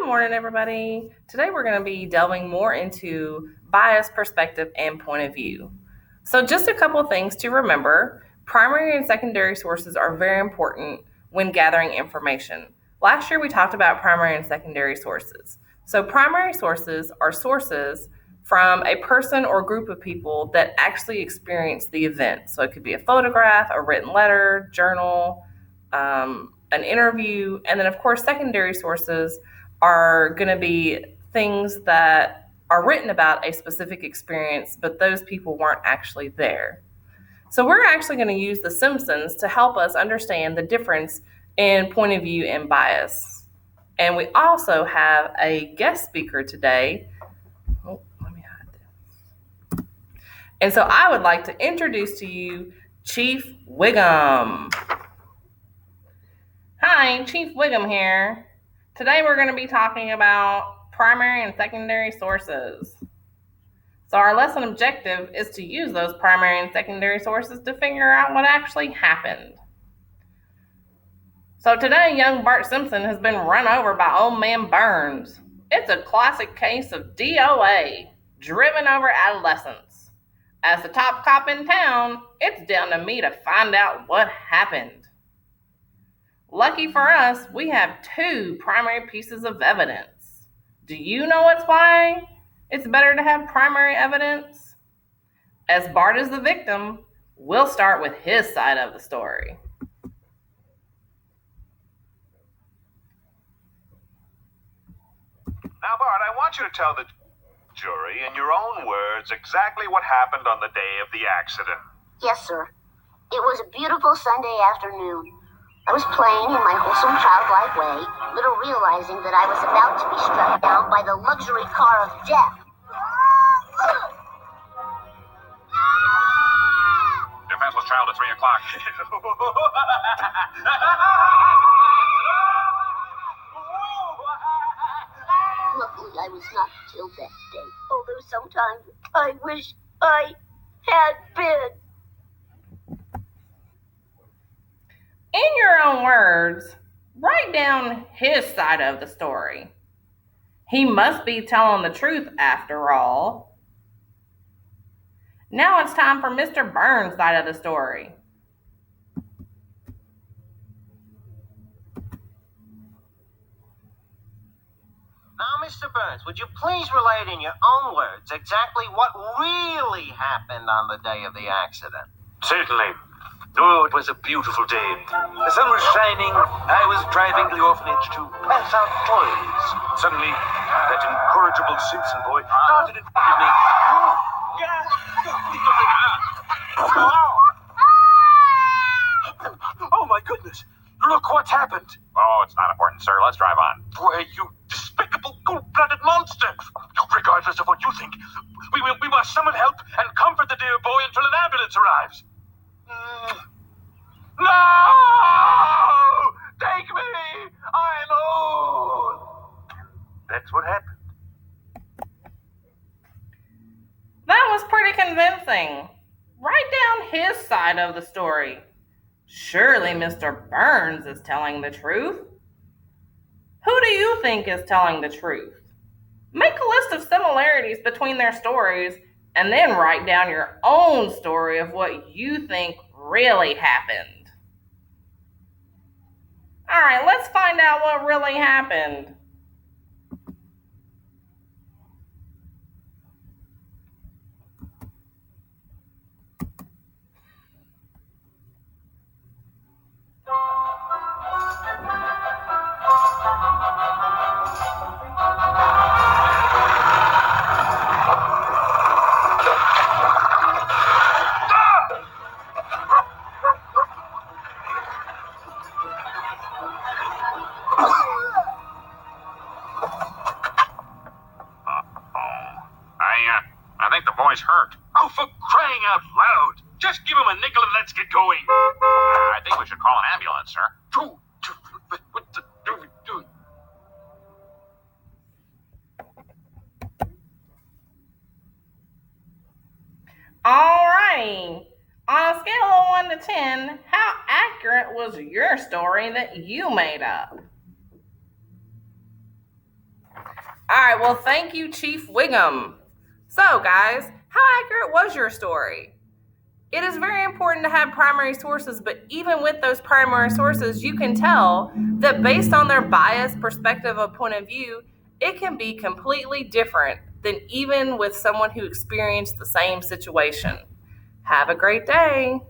morning, everybody. Today we're going to be delving more into bias, perspective, and point of view. So just a couple of things to remember. Primary and secondary sources are very important when gathering information. Last year we talked about primary and secondary sources. So primary sources are sources from a person or group of people that actually experienced the event. So it could be a photograph, a written letter, journal, an interview, and then of course secondary sources are going to be things that are written about a specific experience, but those people weren't actually there. So we're actually going to use the Simpsons to help us understand the difference in point of view and bias. And we also have a guest speaker today. Oh, let me hide this. And so I would like to introduce to you Chief Wiggum. Hi, Chief Wiggum here. Today we're going to be talking about primary and secondary sources. So our lesson objective is to use those primary and secondary sources to figure out what actually happened. So today, young Bart Simpson has been run over by old man Burns. It's a classic case of DOA, driven over adolescence. As the top cop in town, it's down to me to find out what happened. Lucky for us, we have two primary pieces of evidence. Do you know why it's better to have primary evidence? As Bart is the victim, we'll start with his side of the story. Now, Bart, I want you to tell the jury in your own words exactly what happened on the day of the accident. Yes, sir. It was a beautiful Sunday afternoon. I was playing in my wholesome childlike way, little realizing that I was about to be struck down by the luxury car of death. Defenseless child at 3 o'clock. Luckily, I was not killed that day, although sometimes I wish I had been. In your own words, write down his side of the story. He must be telling the truth after all. Now it's time for Mr. Burns' side of the story. Now, Mr. Burns, would you please relate in your own words exactly what really happened on the day of the accident? Certainly. Oh, it was a beautiful day. The sun was shining. I was driving to the orphanage to pass out toys. Suddenly, that incorrigible Simpson boy darted in front of me. Oh, my goodness. Look what's happened. Oh, it's not important, sir. Let's drive on. Why, you despicable, cold-blooded monster. Regardless of what you think, we must summon help and comfort the dear boy until an ambulance arrives. No! Take me! I'm old! That's what happened. That was pretty convincing. Write down his side of the story. Surely Mr. Burns is telling the truth. Who do you think is telling the truth? Make a list of similarities between their stories and then write down your own story of what you think really happened. All right, let's find out what really happened. I think the boy's hurt. Oh, for crying out loud! Just give him a nickel and let's get going. I think we should call an ambulance, sir. What the do we do? All right. On a scale of 1 to 10, how accurate was your story that you made up? right, well, thank you, Chief Wiggum. So, guys, how accurate was your story? It is very important to have primary sources, but even with those primary sources, you can tell that based on their biased perspective or point of view, it can be completely different than even with someone who experienced the same situation. Have a great day.